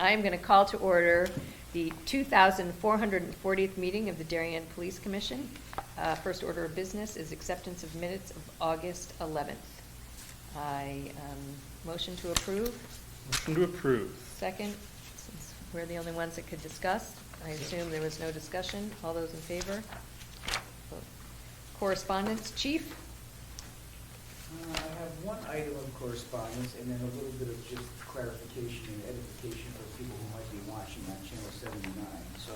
I'm going to call to order the 2,440th meeting of the Darien Police Commission. First order of business is acceptance of minutes of August 11th. Motion to approve. Motion to approve. Second, since we're the only ones that could discuss. I assume there was no discussion. All those in favor? Correspondence, Chief? I have one item of correspondence and then a little bit of just clarification and edification for people who might be watching on Channel 79. So,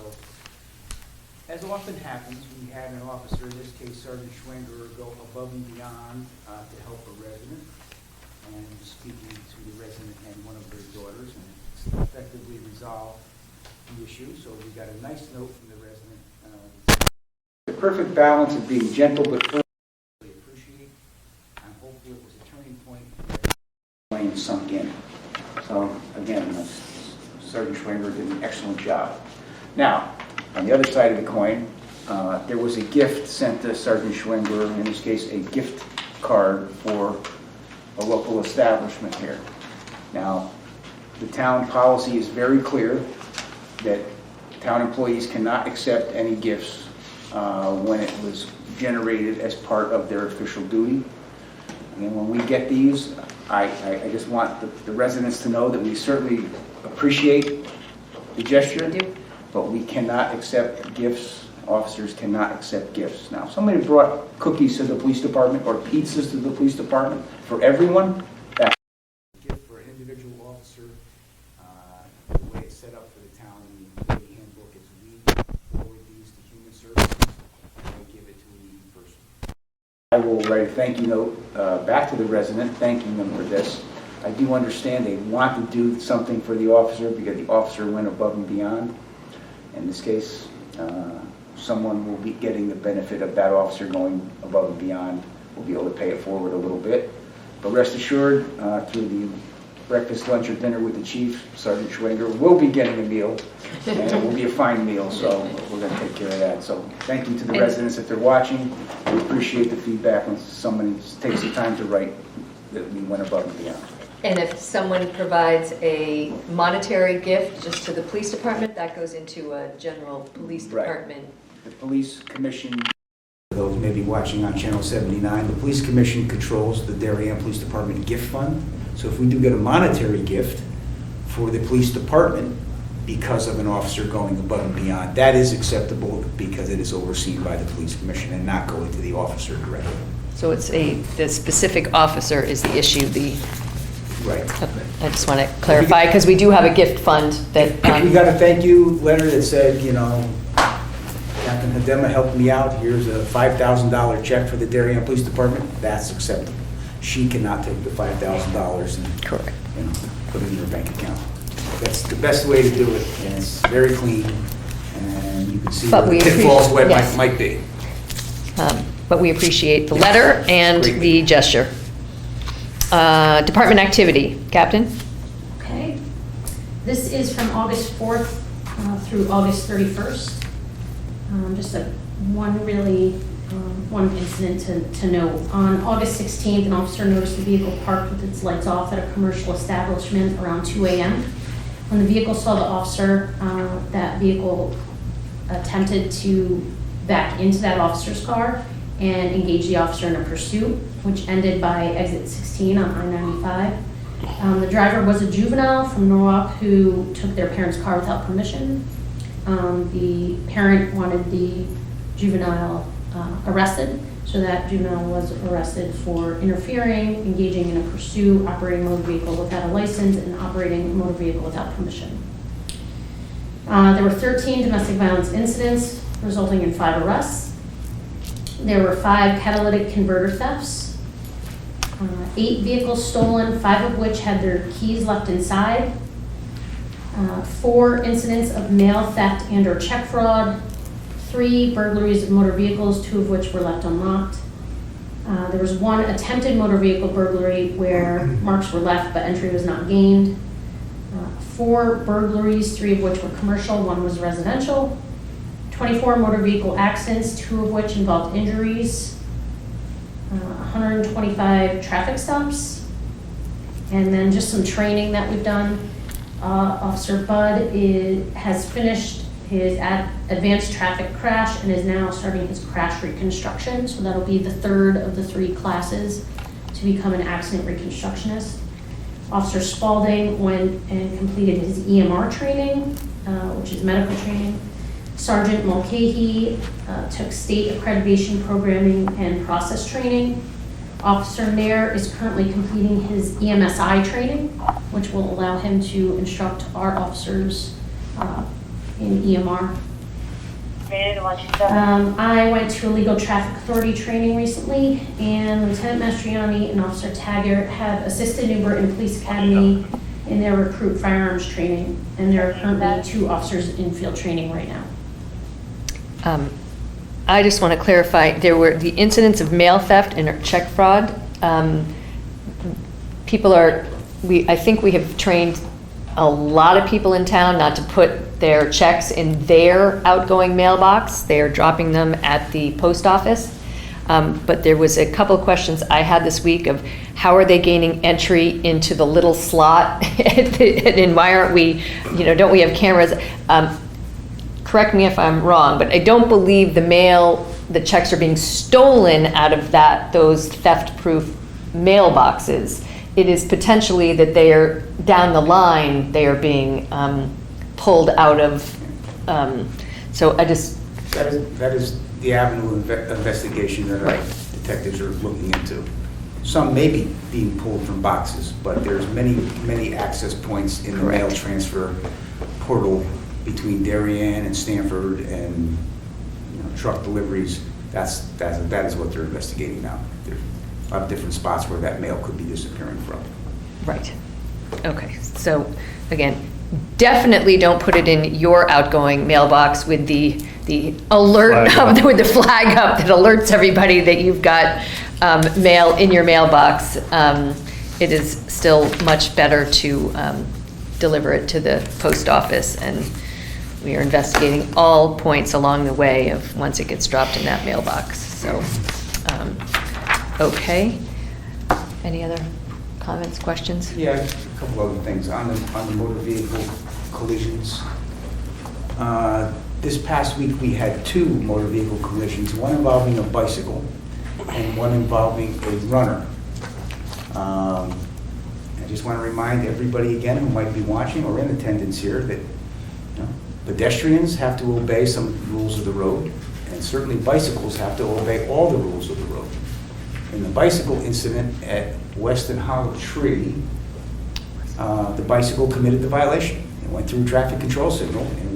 as often happens, we had an officer, in this case Sergeant Schwenger, go above and beyond to help a resident and speaking to the resident and one of their daughters and effectively resolve the issue. So we got a nice note from the resident. The perfect balance of being gentle but firm. Appreciate, and hopefully it was a turning point and sunk in. So again, Sergeant Schwenger did an excellent job. Now, on the other side of the coin, there was a gift sent to Sergeant Schwenger, in this case a gift card for a local establishment here. Now, the town policy is very clear that town employees cannot accept any gifts when it was generated as part of their official duty. And when we get these, I just want the residents to know that we certainly appreciate the gesture, but we cannot accept gifts. Officers cannot accept gifts. Now, if somebody brought cookies to the police department or pizzas to the police department for everyone, that's a gift for an individual officer. The way it's set up for the town in the employee handbook is we forward these to human services and they give it to a needy person. I will write a thank you note back to the resident, thanking them for this. I do understand they want to do something for the officer because the officer went above and beyond. In this case, someone will be getting the benefit of that officer going above and beyond. We'll be able to pay it forward a little bit. But rest assured, through the breakfast, lunch, or dinner with the chief, Sergeant Schwenger will be getting a meal, and it will be a fine meal, so we're going to take care of that. So thank you to the residents if they're watching. We appreciate the feedback when somebody takes the time to write that we went above and beyond. And if someone provides a monetary gift just to the police department, that goes into a general police department. Right. The police commission, for those maybe watching on Channel 79, the police commission controls the Darien Police Department gift fund. So if we do get a monetary gift for the police department because of an officer going above and beyond, that is acceptable because it is overseen by the police commission and not going to the officer directly. So it's the specific officer is the issue. Right. I just want to clarify because we do have a gift fund that. If we got a thank you letter that said, you know, Captain Hedema helped me out, here's a $5,000 check for the Darien Police Department, that's acceptable. She cannot take the $5,000 and Correct. Put it in her bank account. That's the best way to do it, and it's very clean, and you can see But where we the pitfalls appreciate- might be. But we appreciate the letter and Great. the gesture. Department activity, Captain? Okay. This is from August 4th through August 31st. Just one incident to note. On August 16th, an officer noticed the vehicle parked with its lights off at a commercial establishment around 2 a.m. When the vehicle saw the officer, that vehicle attempted to back into that officer's car and engage the officer in a pursuit, which ended by exit 16 on I-95. The driver was a juvenile from Norwalk who took their parents' car without permission. The parent wanted the juvenile arrested, so that juvenile was arrested for interfering, engaging in a pursuit, operating a motor vehicle without a license, and operating a motor vehicle without permission. There were 13 domestic violence incidents, resulting in 5 arrests. There were 5 catalytic converter thefts, 8 vehicles stolen, 5 of which had their keys left inside, 4 incidents of mail theft and or check fraud, 3 burglaries of motor vehicles, 2 of which were left unlocked. There was 1 attempted motor vehicle burglary where marks were left but entry was not gained. 4 burglaries, 3 of which were commercial, 1 was residential. 24 motor vehicle accidents, 2 of which involved injuries. 125 traffic stops. And then just some training that we've done. Officer Bud has finished his advanced traffic crash and is now starting his crash reconstruction. So that'll be the third of the 3 classes to become an accident reconstructionist. Officer Spalding went and completed his EMR training, which is medical training. Sergeant Mulcahy took state accreditation programming and process training. Officer Nair is currently completing his EMSI training, which will allow him to instruct our officers in EMR. I went to a legal traffic authority training recently, and Lieutenant Mastriani and Officer Taggart have assisted New Britain Police Academy in their recruit firearms training, and there are currently 2 officers in field training right now. I just want to clarify, there were the incidents of mail theft and check fraud. I think we have trained a lot of people in town not to put their checks in their outgoing mailbox. They are dropping them at the post office. But there was a couple of questions I had this week of how are they gaining entry into the little slot and why aren't we, don't we have cameras? Correct me if I'm wrong, but I don't believe the checks are being stolen out of those theft-proof mailboxes. It is potentially that they are, down the line, they are being pulled out of, so I just. That is the avenue of investigation that our detectives are looking into. Some may be being pulled from boxes, but there's many access points in the mail transfer portal between Darien and Stanford and truck deliveries. That is what they're investigating now. There's a lot of different spots where that mail could be disappearing from. Right. Okay. So again, definitely don't put it in your outgoing mailbox with the alert with the flag up that alerts everybody that you've got mail in your mailbox. It is still much better to deliver it to the post office, and we are investigating all points along the way of once it gets dropped in that mailbox. So, okay. Any other comments, questions? Yeah, a couple other things on the motor vehicle collisions. This past week we had 2 motor vehicle collisions, one involving a bicycle and one involving a runner. I just want to remind everybody again who might be watching or in attendance here that pedestrians have to obey some rules of the road, and certainly bicycles have to obey all the rules of the road. In the bicycle incident at Weston Hollow Tree, the bicycle committed the violation. It went through a traffic control signal and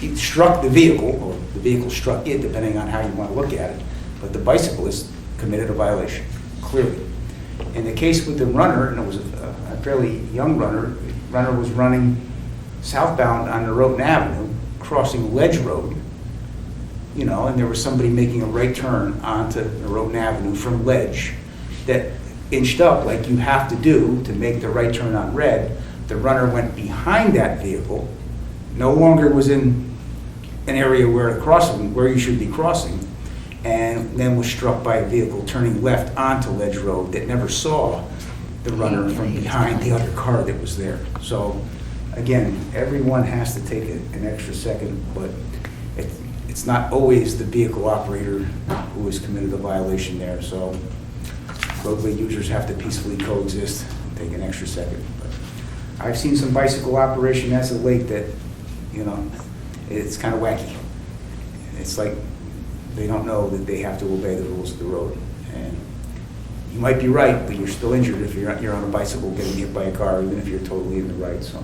it struck the vehicle, or the vehicle struck it, depending on how you want to look at it. But the bicyclist committed a violation, clearly. In the case with the runner, and it was a fairly young runner, the runner was running southbound on Norotan Avenue, crossing Ledge Road, and there was somebody making a right turn onto Norotan Avenue from Ledge that inched up like you have to do to make the right turn on red. The runner went behind that vehicle, no longer was in an area where you should be crossing, and then was struck by a vehicle turning left onto Ledge Road that never saw the runner from behind the other car that was there. So again, everyone has to take an extra second, but it's not always the vehicle operator who has committed the violation there. So roadway users have to peacefully coexist and take an extra second. But I've seen some bicycle operation as of late that, it's kind of wacky. It's like they don't know that they have to obey the rules of the road. And you might be right, but you're still injured if you're on a bicycle getting hit by a car, even if you're totally in the right. So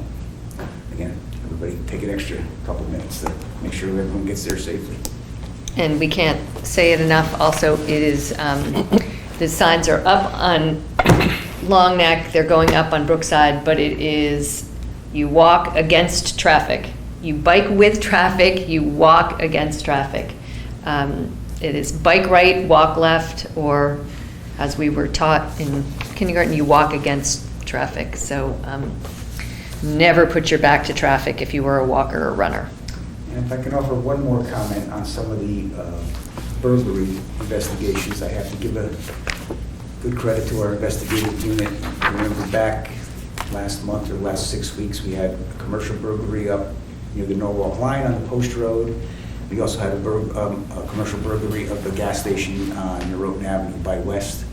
again, everybody take an extra couple minutes to make sure everyone gets there safely. And we can't say it enough. Also, it is, the signs are up on Long Neck, they're going up on Brookside, but it is, you walk against traffic. You bike with traffic, you walk against traffic. It is bike right, walk left, or as we were taught in kindergarten, you walk against traffic. So never put your back to traffic if you were a walker or runner. And if I can offer one more comment on some of the burglary investigations, I have to give a good credit to our investigative unit. Remember back last month or last 6 weeks, we had a commercial burglary up near the Norwalk line on the Post Road. We also had a commercial burglary of the gas station near Roten Avenue by West.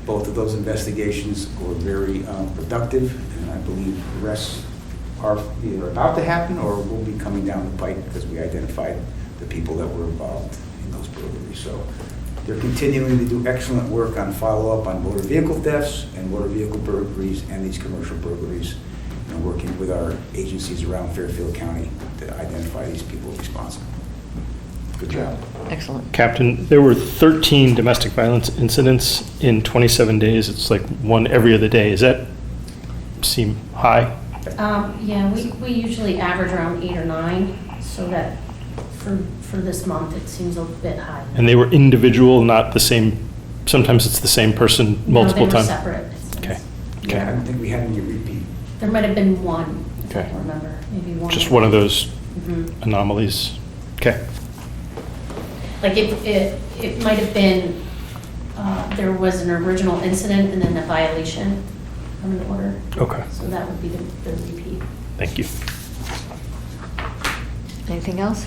Both of those investigations were very productive, and I believe arrests are either about to happen or will be coming down the pike because we identified the people that were involved in those burglaries. So they're continuing to do excellent work on follow-up on motor vehicle thefts and motor vehicle burglaries and these commercial burglaries, and working with our agencies around Fairfield County to identify these people responsible. Good job. Excellent. Captain, there were 13 domestic violence incidents in 27 days. It's like one every other day. Does that seem high? Yeah, we usually average around 8 or 9, so that for this month, it seems a bit high. And they were individual, not the same, sometimes it's the same person multiple No, they were times? separate. Okay. Yeah, I don't think we had any repeat. There might have been one, if I Okay. can remember, maybe one. Just one of those Mhm. anomalies? Okay. Like it might have been, there was an original incident and then a violation of an order. Okay. So that would be the repeat. Thank you. Anything else?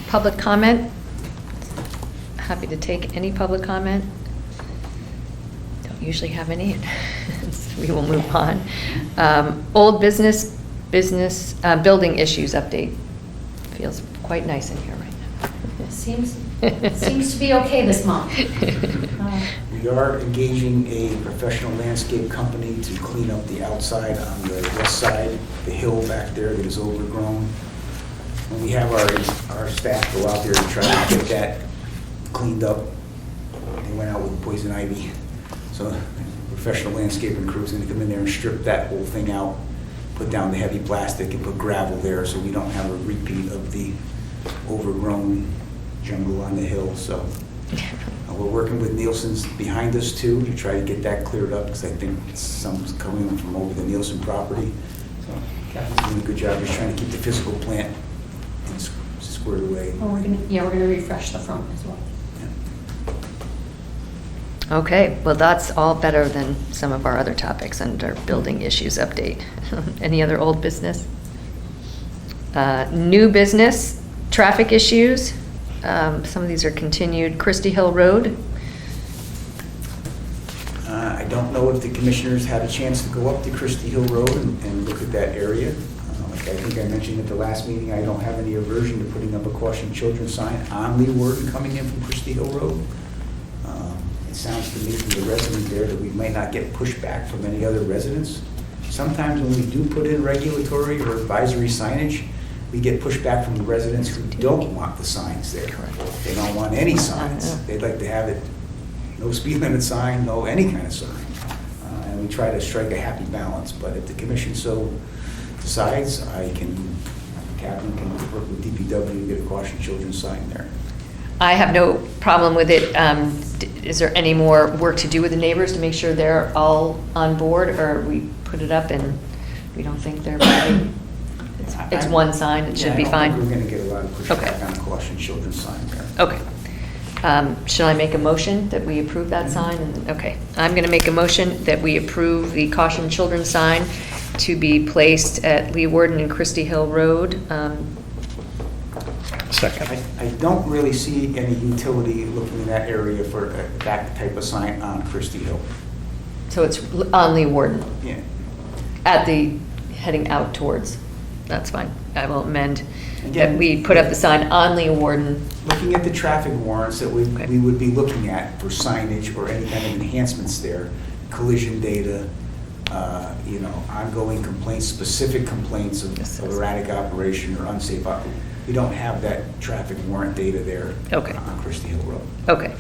Public comment? Happy to take any public comment. Don't usually have any. We will move on. Old business, building issues update. Feels quite nice in here right now. Seems to be okay this month. We are engaging a professional landscape company to clean up the outside on the west side, the hill back there that is overgrown. When we have our staff go out there to try to get that cleaned up, they went out with poison ivy. So the professional landscaping crew is going to come in there and strip that whole thing out, put down the heavy plastic and put gravel there so we don't have a repeat of the overgrown jungle on the hill. So we're working with Nielsen's behind us too to try to get that cleared up because I think some's coming from over the Nielsen property. So Captain's doing a good job just trying to keep the physical plant squared away. Oh, we're gonna refresh the front as well. Okay, well, that's all better than some of our other topics under building issues update. Any other old business? New business, traffic issues. Some of these are continued. Christie Hill Road. I don't know if the commissioners had a chance to go up to Christie Hill Road and look at that area. Like I think I mentioned at the last meeting, I don't have any aversion to putting up a caution children sign on Lee Warden coming in from Christie Hill Road. It sounds to me from the resident there that we might not get pushback from any other residents. Sometimes when we do put in regulatory or advisory signage, we get pushback from the residents who don't want the signs there. They don't want any signs. They'd like to have it, no speed limit sign, no any kind of sign. And we try to strike a happy balance, but if the commission so decides, Captain can work with DPW to get a caution children sign there. I have no problem with it. Is there any more work to do with the neighbors to make sure they're all on board, or we put it up and we don't think they're ready? It's one sign, it should be fine. I don't think we're going to get a lot of pushback Okay. on a caution children sign there. Okay. Should I make a motion that we approve that sign? Okay, I'm going to make a motion that we approve the caution children sign to be placed at Lee Warden and Christie Hill Road. Second. I don't really see any utility looking in that area for that type of sign on Christie Hill. So it's on Lee Warden, Yeah. at the, heading out towards, that's fine. I will amend that Again, we put up the sign on Lee Warden. Looking at the traffic warrants that we would be looking at for signage or any kind of enhancements there, collision data, ongoing complaints, specific complaints of erratic operation or unsafe operation. We don't have that traffic warrant data there Okay. on Christie Hill Road. Okay,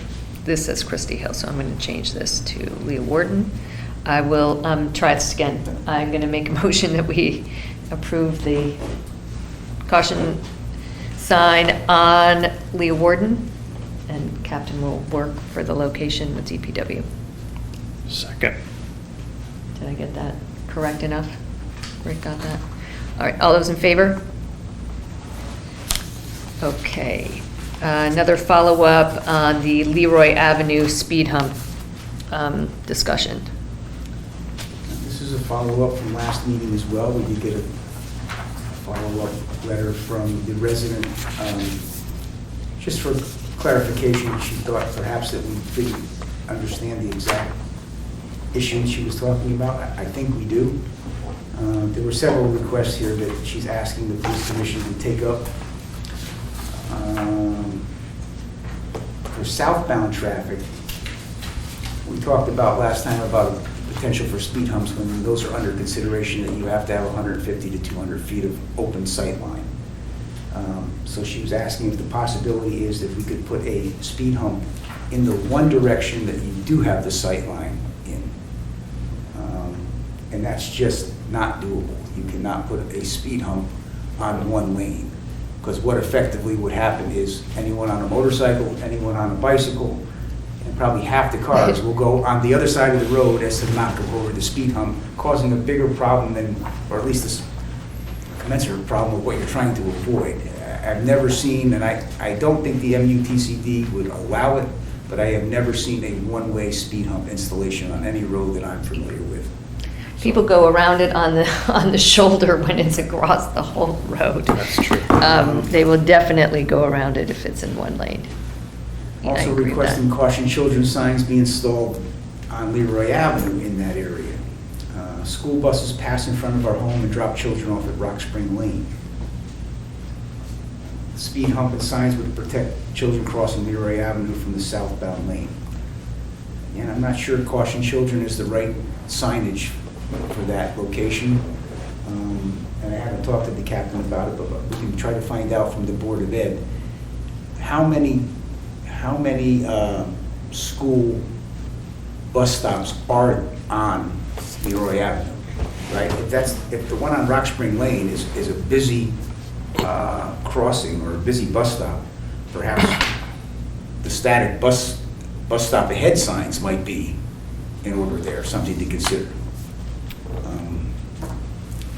this says Christie Hill, so I'm going to change this to Lee Warden. I will try this again. I'm going to make a motion that we approve the caution sign on Lee Warden, and Captain will work for the location with DPW. Second. Did I get that correct enough? Rick got that? All right, all those in favor? Okay. Another follow-up on the Leroy Avenue speed hump discussion. is a follow-up from last meeting as well. We did get a follow-up letter from the resident, just for clarification. She thought perhaps that we didn't understand the exact issue she was talking about. I think we do. There were several requests here that she's asking the police commission to take up. For southbound traffic, we talked about last time about potential for speed humps when those are under consideration, that you have to have 150 to 200 feet of open sight line. So she was asking if the possibility is that we could put a speed hump in the one direction that you do have the sight line in. And that's just not doable. You cannot put a speed hump on one lane, because what effectively would happen is anyone on a motorcycle, anyone on a bicycle, and probably half the cars will go on the other side of the road as to not go over the speed hump, causing a bigger problem than, or at least a commensurate problem with what you're trying to avoid. I've never seen, and I don't think the MUTCD would allow it, but I have never seen a one-way speed hump installation on any road that I'm familiar with. People go around it on the shoulder when it's across the whole road. That's true. They will definitely go around it if it's in one lane. Yeah, I Also agree with that. requesting caution children signs be installed on Leroy Avenue in that area. School buses pass in front of our home and drop children off at Rock Spring Lane. Speed hump and signs would protect children crossing Leroy Avenue from the southbound lane. And I'm not sure caution children is the right signage for that location. And I haven't talked to the captain about it, but we can try to find out from the Board of Ed how many school bus stops are on Leroy Avenue, right? If the one on Rock Spring Lane is a busy crossing or a busy bus stop, perhaps the static bus stop ahead signs might be in order there, something to consider.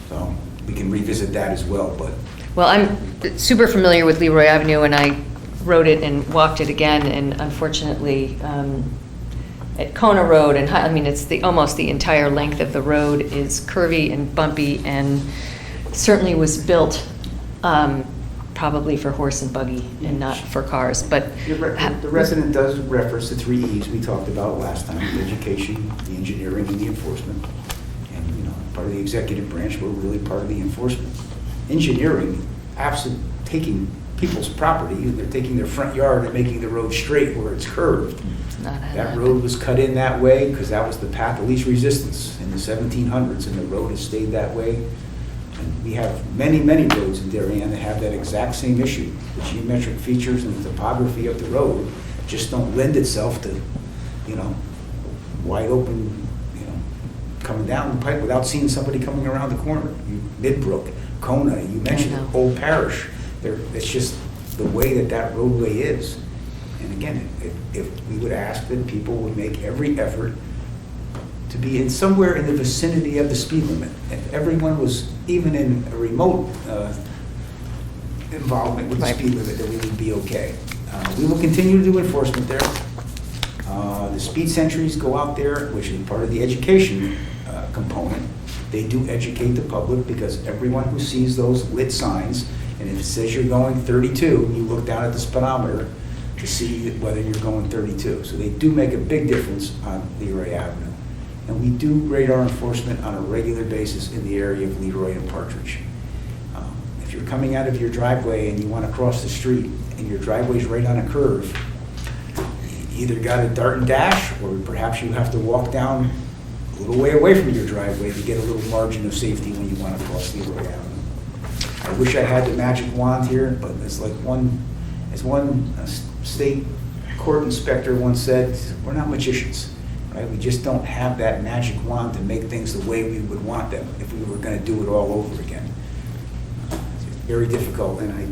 So we can revisit that as well, but. Well, I'm super familiar with Leroy Avenue, and I rode it and walked it again, and unfortunately, at Kona Road, and I mean, it's almost the entire length of the road is curvy and bumpy, and certainly was built probably for horse and buggy and not for cars, but. The resident does reference the 3 E's we talked about last time: the education, the engineering, and the enforcement. And, part of the executive branch, we're really part of the enforcement. Engineering, absolutely taking people's property, they're taking their front yard and making the road straight where it's curved. It's not how That that- road was cut in that way because that was the path of least resistance in the 1700s, and the road has stayed that way. And we have many, many roads in Darien that have that exact same issue. The geometric features and the topography of the road just don't lend itself to, wide open, coming down the pipe without seeing somebody coming around the corner. Midbrook, Kona, you mentioned know. Old Parish. It's just the way that roadway is. And again, if we would ask that people would make every effort to be somewhere in the vicinity of the speed limit. If everyone was even in a remote involvement with the Right. speed limit, then we would be okay. We will continue to do enforcement there. The speed sentries go out there, which is part of the education component. They do educate the public, because everyone who sees those lit signs, and if it says you're going 32, you look down at the speedometer to see whether you're going 32. So they do make a big difference on Leroy Avenue. And we do radar enforcement on a regular basis in the area of Leroy and Partridge. If you're coming out of your driveway and you want to cross the street and your driveway's right on a curve, you either got to dart and dash, or perhaps you have to walk down a little way away from your driveway to get a little margin of safety when you want to cross Leroy Avenue. I wish I had the magic wand here, but as one state court inspector once said, we're not magicians, right? We just don't have that magic wand to make things the way we would want them if we were going to do it all over again. It's very difficult, and I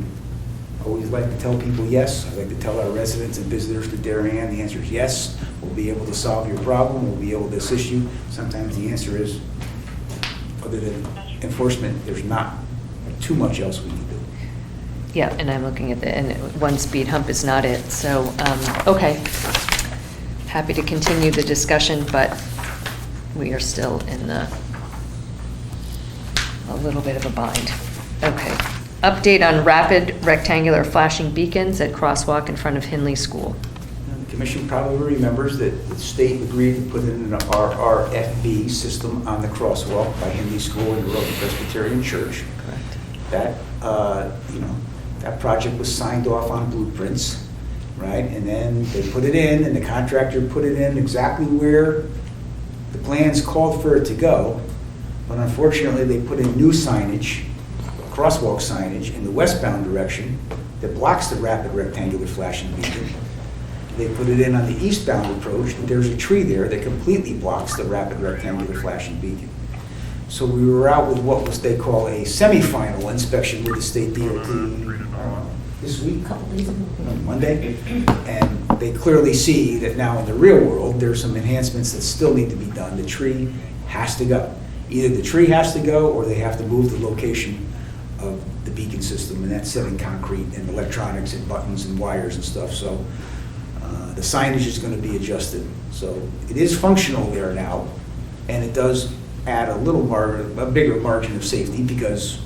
always like to tell people yes. I like to tell our residents and visitors to Darien, the answer is yes. We'll be able to solve your problem. We'll be able to assist you. Sometimes the answer is, other than enforcement, there's not too much else we can do. Yeah, and I'm looking at and one speed hump is not it, so, okay. Happy to continue the discussion, but we are still in the a little bit of a bind. Okay. Update on rapid rectangular flashing beacons at crosswalk in front of Hinley School. The commission probably remembers that the state agreed to put in an RRFB system on the crosswalk by Henry School and Road Presbyterian Church. Correct. That, that project was signed off on blueprints, right? And then they put it in, and the contractor put it in exactly where the plans called for it to go. But unfortunately, they put in new signage, crosswalk signage in the westbound direction that blocks the rapid rectangular flashing beacon. They put it in on the eastbound approach, and there's a tree there that completely blocks the rapid rectangular flashing beacon. So we were out with what was they call a semi-final inspection with the state DOT this week, A couple days ago. on Monday, and they clearly see that now in the real world, there's some enhancements that still need to be done. The tree has to go. Either the tree has to go, or they have to move the location of the beacon system, and that's set in concrete and electronics and buttons and wires and stuff. So the signage is going to be adjusted. So it is functional there now, and it does add a bigger margin of safety, because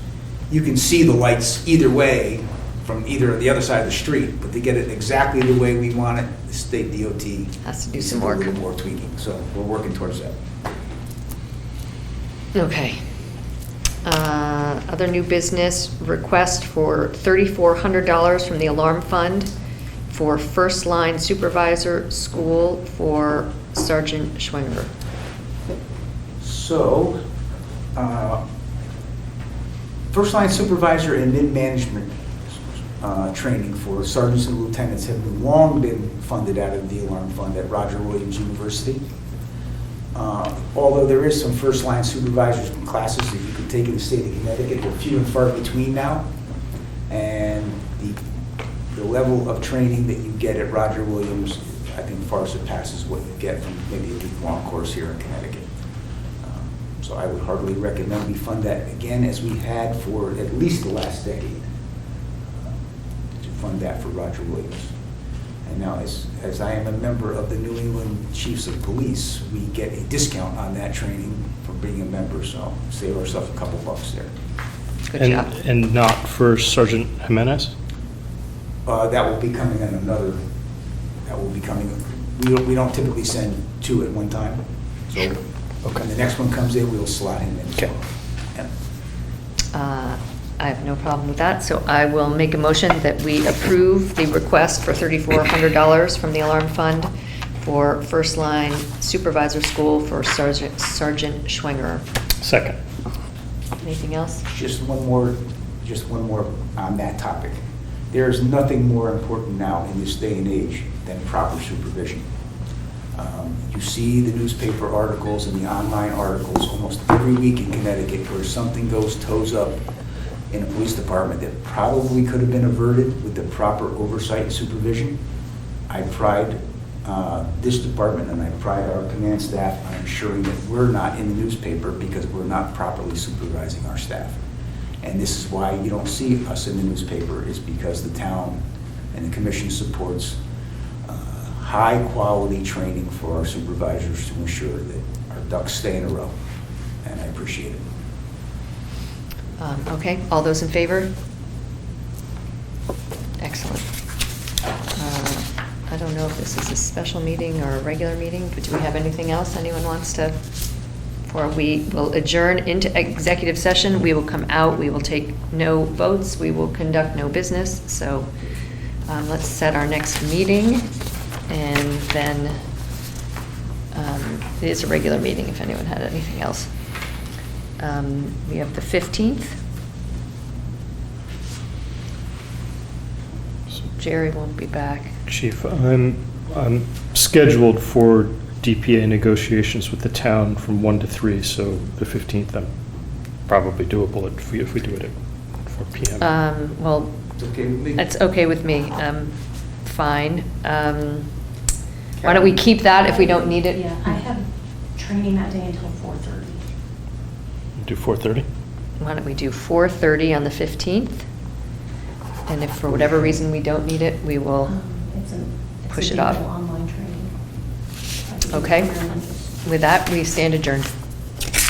you can see the lights either way from either the other side of the street, but to get it exactly the way we want it, the state DOT Has to do needs some do work. a little more tweaking. So we're working towards that. Okay. Other new business, request for $3,400 from the alarm fund for first line supervisor school for Sergeant Schwinger. So, first line supervisor and mid-management training for sergeants and lieutenants have long been funded out of the alarm fund at Roger Williams University. Although there is some first line supervisors and classes that you can take in the state of Connecticut, they're few and far between now. And the level of training that you get at Roger Williams, I think, far surpasses what you get from maybe a week-long course here in Connecticut. So I would heartily recommend we fund that again, as we had for at least the last decade, to fund that for Roger Williams. And now, as I am a member of the New England Chiefs of Police, we get a discount on that training for being a member, so save ourselves a couple bucks there. Good job. And not for Sergeant Jimenez? That will be coming on another, that will be coming, we don't typically send two at one time. So when the next one comes in, we'll slot him in. Okay. Yeah. I have no problem with that, so I will make a motion that we approve the request for $3,400 from the alarm fund for first line supervisor school for Sergeant Schwinger. Second. Anything else? Just one more on that topic. There is nothing more important now in this day and age than proper supervision. You see the newspaper articles and the online articles almost every week in Connecticut where something goes toes up in a police department that probably could have been averted with the proper oversight and supervision. I pride this department, and I pride our command staff on ensuring that we're not in the newspaper because we're not properly supervising our staff. And this is why you don't see us in the newspaper, is because the town and the commission supports high-quality training for our supervisors to ensure that our ducks stay in a row, and I appreciate it. Okay, all those in favor? Excellent. I don't know if this is a special meeting or a regular meeting, but do we have anything else anyone wants to? Or we will adjourn into executive session, we will come out, we will take no votes, we will conduct no business. So let's set our next meeting, and then it is a regular meeting if anyone had anything else. We have the 15th. Jerry won't be back. Chief, I'm scheduled for DPA negotiations with the town from 1 to 3, so the 15th, I'm probably doable if we do it at 4 p.m. Well, It's okay with me? that's okay with me. Fine. Why don't we keep that if we don't need it? Yeah, I have training that day until 4:30. Do 4:30? Why don't we do 4:30 on the 15th? And if for whatever reason we don't need it, we will It's push a it off. digital online training. Okay. With that, we stand adjourned.